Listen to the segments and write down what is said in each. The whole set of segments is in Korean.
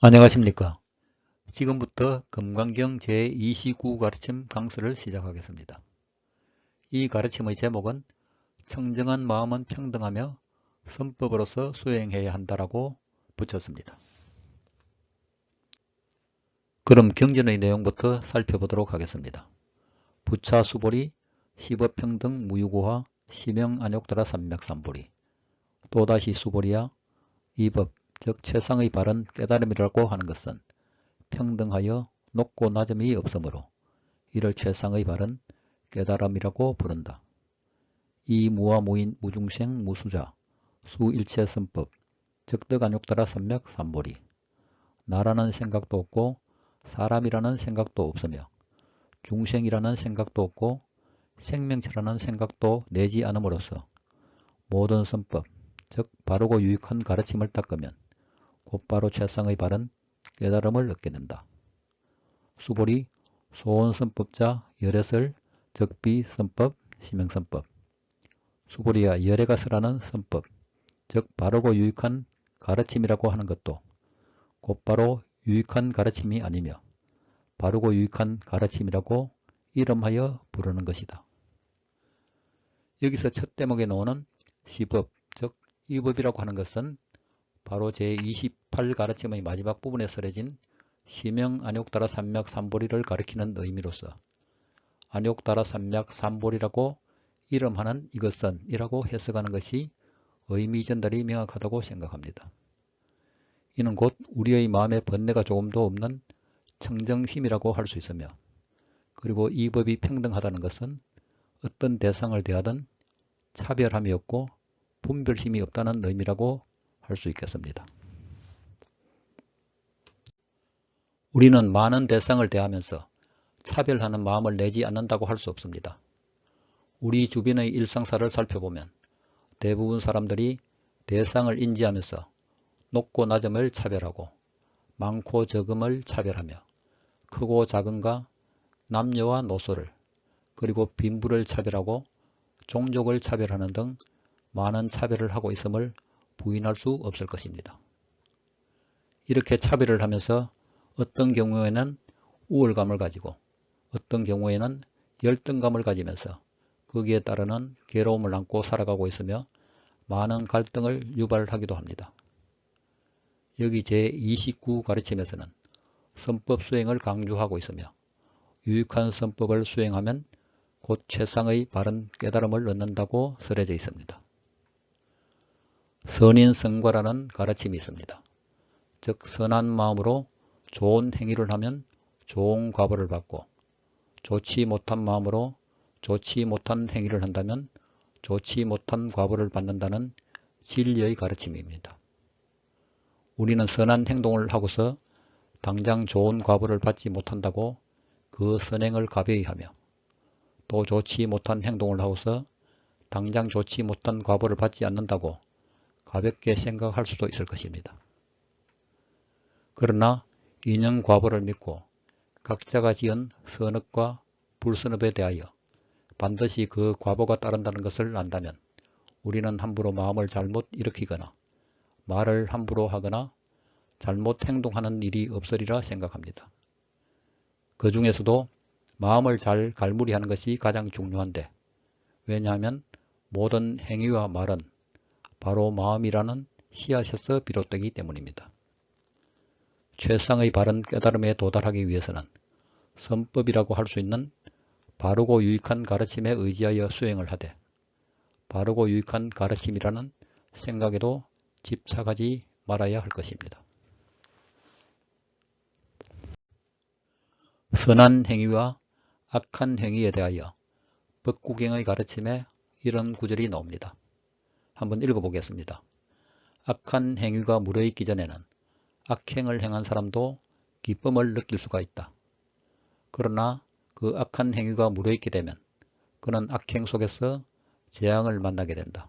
안녕하십니까. 지금부터 금강경 제29 가르침 강서를 시작하겠습니다. 이 가르침의 제목은 청정한 마음은 평등하며 선법으로서 수행해야 한다라고 붙였습니다. 그럼 경전의 내용부터 살펴보도록 하겠습니다. 부차수보리, 시법평등 무유고화, 시명안욕따라 삼맥삼보리. 또다시 수보리야, 이법, 즉 최상의 바른 깨달음이라고 하는 것은 평등하여 높고 낮음이 없으므로 이를 최상의 바른 깨달음이라고 부른다. 이 무와 무인 무중생 무수자 수일체선법 적덕안욕따라 삼맥 삼보리. 나라는 생각도 없고 사람이라는 생각도 없으며 중생이라는 생각도 없고 생명체라는 생각도 내지 않음으로써 모든 선법 즉 바르고 유익한 가르침을 닦으면 곧바로 최상의 바른 깨달음을 얻게 된다. 수보리 소원선법자 열애설 적비선법 시명선법. 수보리야 열애가 설하는 선법 즉 바르고 유익한 가르침이라고 하는 것도 곧바로 유익한 가르침이 아니며 바르고 유익한 가르침이라고 이름하여 부르는 것이다. 여기서 첫 대목에 나오는 시법 즉 이법이라고 하는 것은 바로 제28 가르침의 마지막 부분에 설해진 시명안욕따라 삼맥 삼보리를 가리키는 의미로서 안욕따라 삼맥 삼보리라고 이름하는 이것은 이라고 해석하는 것이 의미 전달이 명확하다고 생각합니다. 이는 곧 우리의 마음에 번뇌가 조금도 없는 청정심이라고 할 수 있으며 그리고 이 법이 평등하다는 것은 어떤 대상을 대하든 차별함이 없고 분별심이 없다는 의미라고 할 수 있겠습니다. 우리는 많은 대상을 대하면서 차별하는 마음을 내지 않는다고 할 수 없습니다. 우리 주변의 일상사를 살펴보면 대부분 사람들이 대상을 인지하면서 높고 낮음을 차별하고 많고 적음을 차별하며 크고 작은가 남녀와 노소를 그리고 빈부를 차별하고 종족을 차별하는 등 많은 차별을 하고 있음을 부인할 수 없을 것입니다. 이렇게 차별을 하면서 어떤 경우에는 우월감을 가지고 어떤 경우에는 열등감을 가지면서 거기에 따르는 괴로움을 안고 살아가고 있으며 많은 갈등을 유발하기도 합니다. 여기 제29 가르침에서는 선법 수행을 강조하고 있으며 유익한 선법을 수행하면 곧 최상의 바른 깨달음을 얻는다고 설해져 있습니다. 선인성과라는 가르침이 있습니다. 즉 선한 마음으로 좋은 행위를 하면 좋은 과보를 받고 좋지 못한 마음으로 좋지 못한 행위를 한다면 좋지 못한 과보를 받는다는 진리의 가르침입니다. 우리는 선한 행동을 하고서 당장 좋은 과보를 받지 못한다고 그 선행을 가벼이 하며 또 좋지 못한 행동을 하고서 당장 좋지 못한 과보를 받지 않는다고 가볍게 생각할 수도 있을 것입니다. 그러나 인연과보를 믿고 각자가 지은 선업과 불선업에 대하여 반드시 그 과보가 따른다는 것을 안다면 우리는 함부로 마음을 잘못 일으키거나 말을 함부로 하거나 잘못 행동하는 일이 없으리라 생각합니다. 그 중에서도 마음을 잘 갈무리하는 것이 가장 중요한데 왜냐하면 모든 행위와 말은 바로 마음이라는 씨앗에서 비롯되기 때문입니다. 최상의 바른 깨달음에 도달하기 위해서는 선법이라고 할 수 있는 바르고 유익한 가르침에 의지하여 수행을 하되 바르고 유익한 가르침이라는 생각에도 집착하지 말아야 할 것입니다. 선한 행위와 악한 행위에 대하여 법구경의 가르침에 이런 구절이 나옵니다. 한번 읽어보겠습니다. 악한 행위가 무르익기 전에는 악행을 행한 사람도 기쁨을 느낄 수가 있다. 그러나 그 악한 행위가 무르익게 되면 그는 악행 속에서 재앙을 만나게 된다.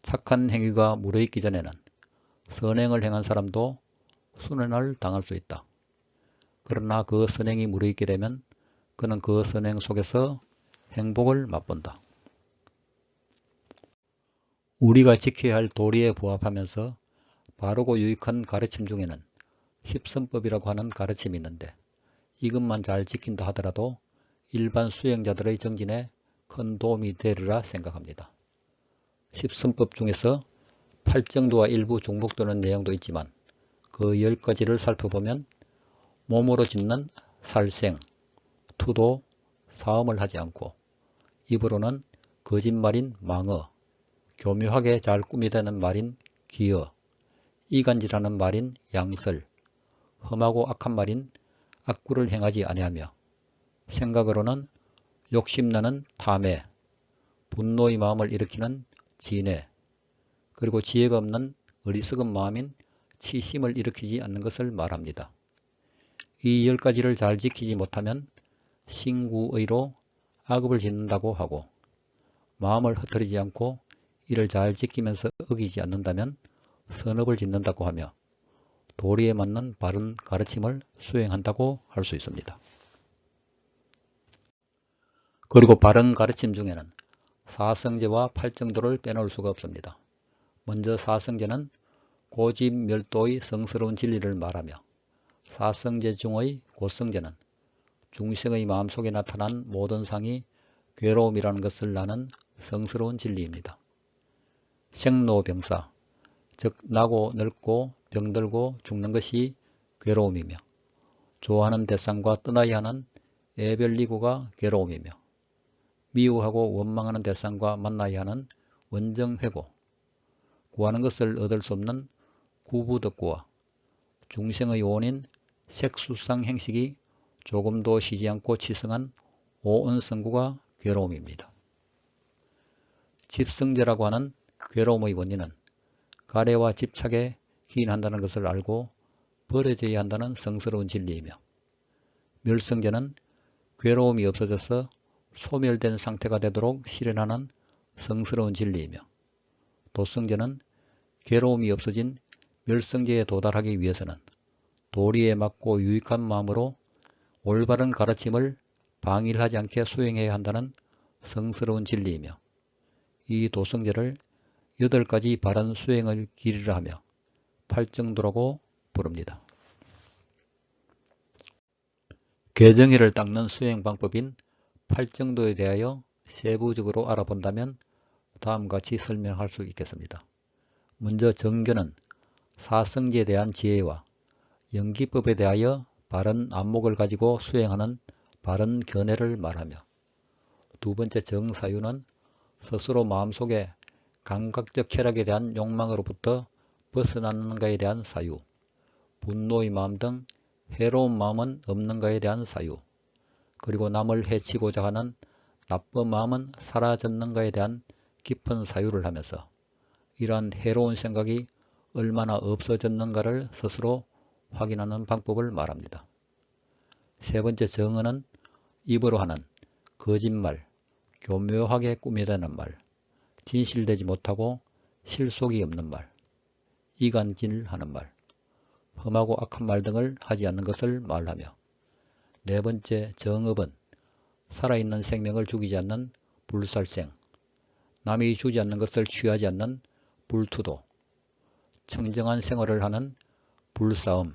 착한 행위가 무르익기 전에는 선행을 행한 사람도 순환을 당할 수 있다. 그러나 그 선행이 무르익게 되면 그는 그 선행 속에서 행복을 맛본다. 우리가 지켜야 할 도리에 부합하면서 바르고 유익한 가르침 중에는 십선법이라고 하는 가르침이 있는데 이것만 잘 지킨다 하더라도 일반 수행자들의 정진에 큰 도움이 되리라 생각합니다. 십선법 중에서 팔정도와 일부 중복되는 내용도 있지만 그 10가지를 살펴보면 몸으로 짓는 살생, 투도, 사음을 하지 않고 입으로는 거짓말인 망어, 교묘하게 잘 꾸미대는 말인 기어, 이간질하는 말인 양설, 험하고 악한 말인 악구를 행하지 아니하며 생각으로는 욕심나는 탐해, 분노의 마음을 일으키는 진해, 그리고 지혜가 없는 어리석은 마음인 치심을 일으키지 않는 것을 말합니다. 이 10가지를 잘 지키지 못하면 신구의로 악업을 짓는다고 하고 마음을 흩어지지 않고 이를 잘 지키면서 어기지 않는다면 선업을 짓는다고 하며 도리에 맞는 바른 가르침을 수행한다고 할 수 있습니다. 그리고 바른 가르침 중에는 사성제와 팔정도를 빼놓을 수가 없습니다. 먼저 사성제는 고집멸도의 성스러운 진리를 말하며 사성제 중의 고성제는 중생의 마음속에 나타난 모든 상이 괴로움이라는 것을 아는 성스러운 진리입니다. 생로병사, 즉 나고 늙고 병들고 죽는 것이 괴로움이며 좋아하는 대상과 떠나야 하는 애별리고가 괴로움이며 미워하고 원망하는 대상과 만나야 하는 원정회고, 구하는 것을 얻을 수 없는 구부덕구와 중생의 원인 색수상 행식이 조금도 쉬지 않고 치성한 오은성구가 괴로움입니다. 집성제라고 하는 괴로움의 원인은 가래와 집착에 기인한다는 것을 알고 버려져야 한다는 성스러운 진리이며 멸성제는 괴로움이 없어져서 소멸된 상태가 되도록 실현하는 성스러운 진리이며 도성제는 괴로움이 없어진 멸성제에 도달하기 위해서는 도리에 맞고 유익한 마음으로 올바른 가르침을 방일하지 않게 수행해야 한다는 성스러운 진리이며 이 도성제를 8가지 바른 수행을 길이라 하며 팔정도라고 부릅니다. 개정의를 닦는 수행 방법인 팔정도에 대하여 세부적으로 알아본다면 다음과 같이 설명할 수 있겠습니다. 먼저 정견은 사성제에 대한 지혜와 연기법에 대하여 바른 안목을 가지고 수행하는 바른 견해를 말하며 두 번째 정사유는 스스로 마음속에 감각적 쾌락에 대한 욕망으로부터 벗어나는가에 대한 사유, 분노의 마음 등 해로운 마음은 없는가에 대한 사유, 그리고 남을 해치고자 하는 나쁜 마음은 사라졌는가에 대한 깊은 사유를 하면서 이러한 해로운 생각이 얼마나 없어졌는가를 스스로 확인하는 방법을 말합니다. 세 번째 정언은 입으로 하는 거짓말, 교묘하게 꾸미려는 말, 진실되지 못하고 실속이 없는 말, 이간질하는 말, 험하고 악한 말 등을 하지 않는 것을 말하며 네 번째 정업은 살아있는 생명을 죽이지 않는 불살생, 남이 주지 않는 것을 취하지 않는 불투도, 청정한 생활을 하는 불싸움,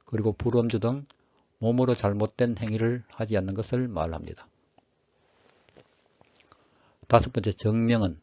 그리고 불엄주 등 몸으로 잘못된 행위를 하지 않는 것을 말합니다. 다섯 번째 정명은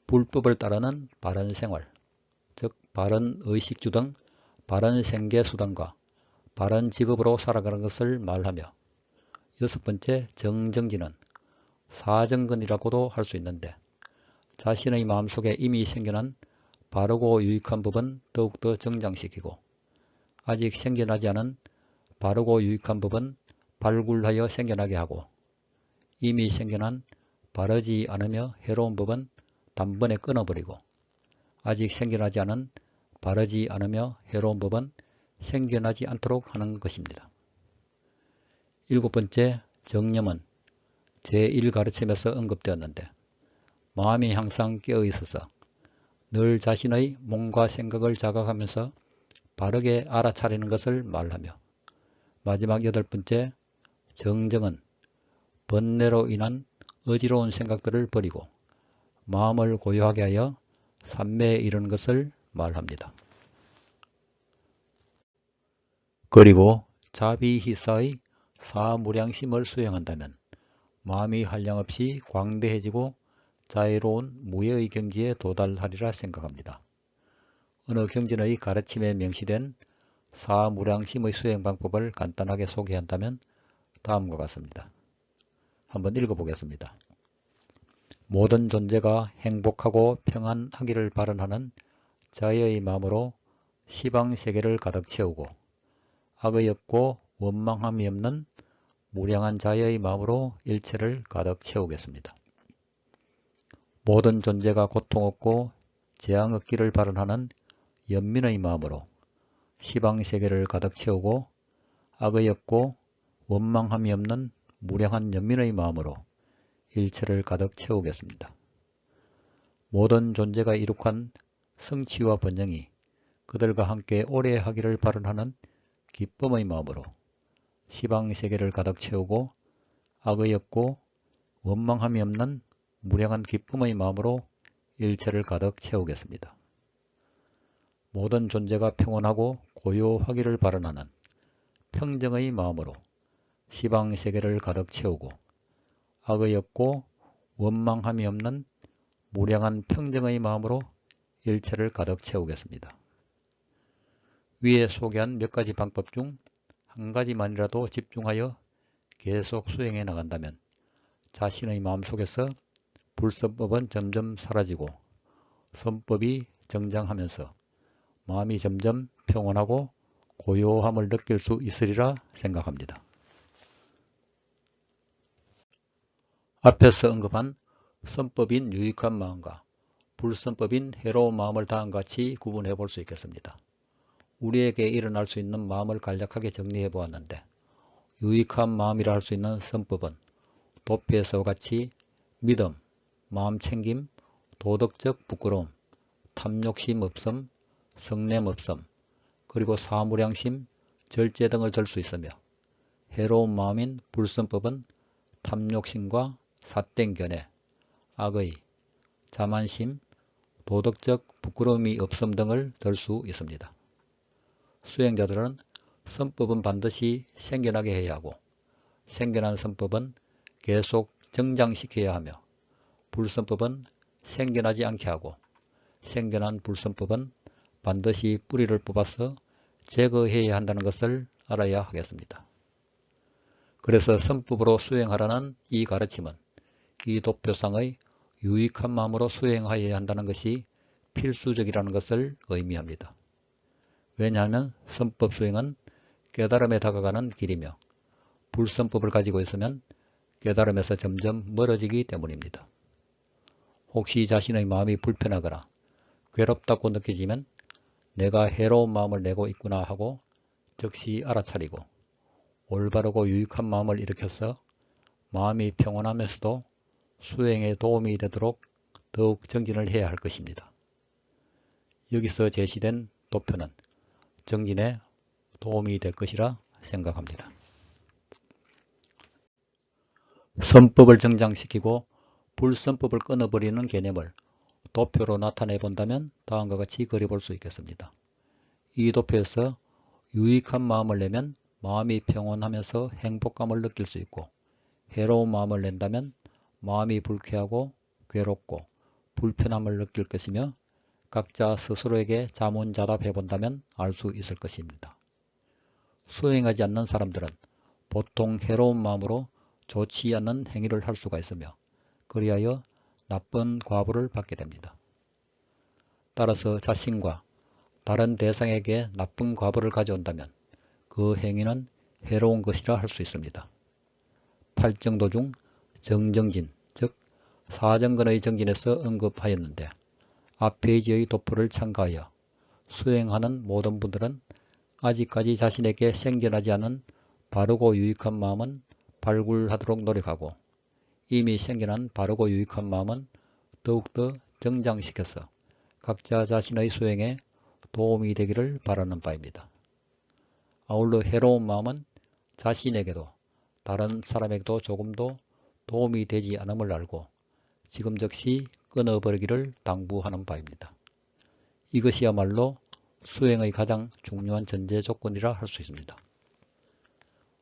불법을 따르는 바른 생활, 즉 바른 의식주 등 바른 생계수단과 바른 직업으로 살아가는 것을 말하며 여섯 번째 정정진은 사정근이라고도 할 수 있는데 자신의 마음속에 이미 생겨난 바르고 유익한 법은 더욱더 정장시키고 아직 생겨나지 않은 바르고 유익한 법은 발굴하여 생겨나게 하고 이미 생겨난 바르지 않으며 해로운 법은 단번에 끊어버리고 아직 생겨나지 않은 바르지 않으며 해로운 법은 생겨나지 않도록 하는 것입니다. 일곱 번째 정념은 제1가르침에서 언급되었는데 마음이 항상 깨어있어서 늘 자신의 몸과 생각을 자각하면서 바르게 알아차리는 것을 말하며 마지막 여덟 번째 정정은 번뇌로 인한 어지러운 생각들을 버리고 마음을 고요하게 하여 삼매에 이르는 것을 말합니다. 그리고 자비희사의 사무량심을 수행한다면 마음이 한량없이 광대해지고 자유로운 무예의 경지에 도달하리라 생각합니다. 어느 경전의 가르침에 명시된 사무량심의 수행 방법을 간단하게 소개한다면 다음과 같습니다. 한번 읽어보겠습니다. 모든 존재가 행복하고 평안하기를 바라는 자유의 마음으로 시방세계를 가득 채우고 악의 없고 원망함이 없는 무량한 자유의 마음으로 일체를 가득 채우겠습니다. 모든 존재가 고통 없고 재앙 없기를 바라는 연민의 마음으로 시방세계를 가득 채우고 악의 없고 원망함이 없는 무량한 연민의 마음으로 일체를 가득 채우겠습니다. 모든 존재가 이룩한 성취와 번영이 그들과 함께 오래 하기를 바라는 기쁨의 마음으로 시방세계를 가득 채우고 악의 없고 원망함이 없는 무량한 기쁨의 마음으로 일체를 가득 채우겠습니다. 모든 존재가 평온하고 고요하기를 바라는 평정의 마음으로 시방세계를 가득 채우고 악의 없고 원망함이 없는 무량한 평정의 마음으로 일체를 가득 채우겠습니다. 위에 소개한 몇 가지 방법 중 한 가지만이라도 집중하여 계속 수행해 나간다면 자신의 마음속에서 불선법은 점점 사라지고 선법이 정장하면서 마음이 점점 평온하고 고요함을 느낄 수 있으리라 생각합니다. 앞에서 언급한 선법인 유익한 마음과 불선법인 해로운 마음을 다음과 같이 구분해 볼 수 있겠습니다. 우리에게 일어날 수 있는 마음을 간략하게 정리해 보았는데 유익한 마음이라 할 수 있는 선법은 도표에서와 같이 믿음, 마음챙김, 도덕적 부끄러움, 탐욕심 없음, 성냄 없음, 그리고 사무량심, 절제 등을 들 수 있으며 해로운 마음인 불선법은 탐욕심과 삿된 견해, 악의, 자만심, 도덕적 부끄러움이 없음 등을 들 수 있습니다. 수행자들은 선법은 반드시 생겨나게 해야 하고 생겨난 선법은 계속 정장시켜야 하며 불선법은 생겨나지 않게 하고 생겨난 불선법은 반드시 뿌리를 뽑아서 제거해야 한다는 것을 알아야 하겠습니다. 그래서 선법으로 수행하라는 이 가르침은 이 도표상의 유익한 마음으로 수행하여야 한다는 것이 필수적이라는 것을 의미합니다. 왜냐하면 선법 수행은 깨달음에 다가가는 길이며 불선법을 가지고 있으면 깨달음에서 점점 멀어지기 때문입니다. 혹시 자신의 마음이 불편하거나 괴롭다고 느껴지면 내가 해로운 마음을 내고 있구나 하고 즉시 알아차리고 올바르고 유익한 마음을 일으켜서 마음이 평온하면서도 수행에 도움이 되도록 더욱 정진을 해야 할 것입니다. 여기서 제시된 도표는 정진에 도움이 될 것이라 생각합니다. 선법을 정장시키고 불선법을 끊어버리는 개념을 도표로 나타내 본다면 다음과 같이 그려볼 수 있겠습니다. 이 도표에서 유익한 마음을 내면 마음이 평온하면서 행복감을 느낄 수 있고 해로운 마음을 낸다면 마음이 불쾌하고 괴롭고 불편함을 느낄 것이며 각자 스스로에게 자문자답해 본다면 알 수 있을 것입니다. 수행하지 않는 사람들은 보통 해로운 마음으로 좋지 않는 행위를 할 수가 있으며 그리하여 나쁜 과보를 받게 됩니다. 따라서 자신과 다른 대상에게 나쁜 과보를 가져온다면 그 행위는 해로운 것이라 할 수 있습니다. 팔정도 중 정정진, 즉 사정근의 정진에서 언급하였는데 앞 페이지의 도표를 참가하여 수행하는 모든 분들은 아직까지 자신에게 생겨나지 않은 바르고 유익한 마음은 발굴하도록 노력하고 이미 생겨난 바르고 유익한 마음은 더욱더 정장시켜서 각자 자신의 수행에 도움이 되기를 바라는 바입니다. 아울러 해로운 마음은 자신에게도 다른 사람에게도 조금도 도움이 되지 않음을 알고 지금 즉시 끊어버리기를 당부하는 바입니다. 이것이야말로 수행의 가장 중요한 전제 조건이라 할 수 있습니다.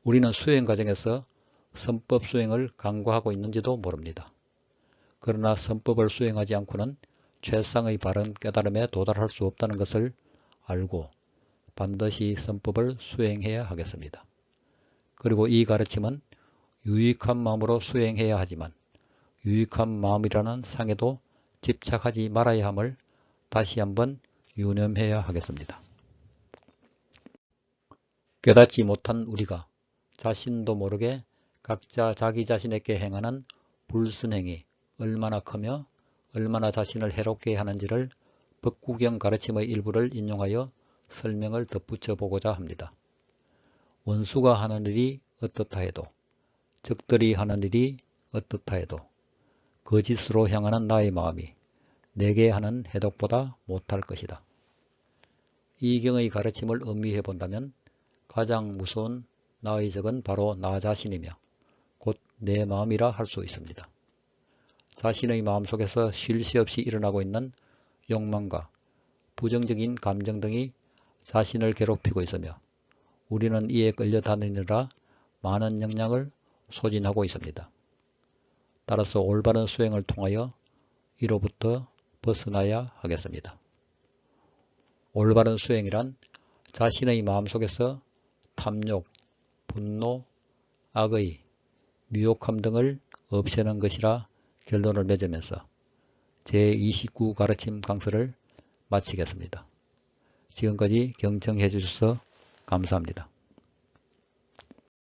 우리는 수행 과정에서 선법 수행을 강구하고 있는지도 모릅니다. 그러나 선법을 수행하지 않고는 최상의 바른 깨달음에 도달할 수 없다는 것을 알고 반드시 선법을 수행해야 하겠습니다. 그리고 이 가르침은 유익한 마음으로 수행해야 하지만 유익한 마음이라는 상에도 집착하지 말아야 함을 다시 한번 유념해야 하겠습니다. 깨닫지 못한 우리가 자신도 모르게 각자 자기 자신에게 행하는 불순행이 얼마나 크며 얼마나 자신을 해롭게 하는지를 법구경 가르침의 일부를 인용하여 설명을 덧붙여 보고자 합니다. 원수가 하는 일이 어떻다 해도, 적들이 하는 일이 어떻다 해도 거짓으로 향하는 나의 마음이 내게 하는 해독보다 못할 것이다. 이 경의 가르침을 음미해 본다면 가장 무서운 나의 적은 바로 나 자신이며 곧 내 마음이라 할 수 있습니다. 자신의 마음속에서 쉴 새 없이 일어나고 있는 욕망과 부정적인 감정 등이 자신을 괴롭히고 있으며 우리는 이에 끌려다니느라 많은 영향을 소진하고 있습니다. 따라서 올바른 수행을 통하여 이로부터 벗어나야 하겠습니다. 올바른 수행이란 자신의 마음속에서 탐욕, 분노, 악의, 미혹함 등을 없애는 것이라 결론을 맺으면서 제29 가르침 강서를 마치겠습니다. 지금까지 경청해 주셔서 감사합니다.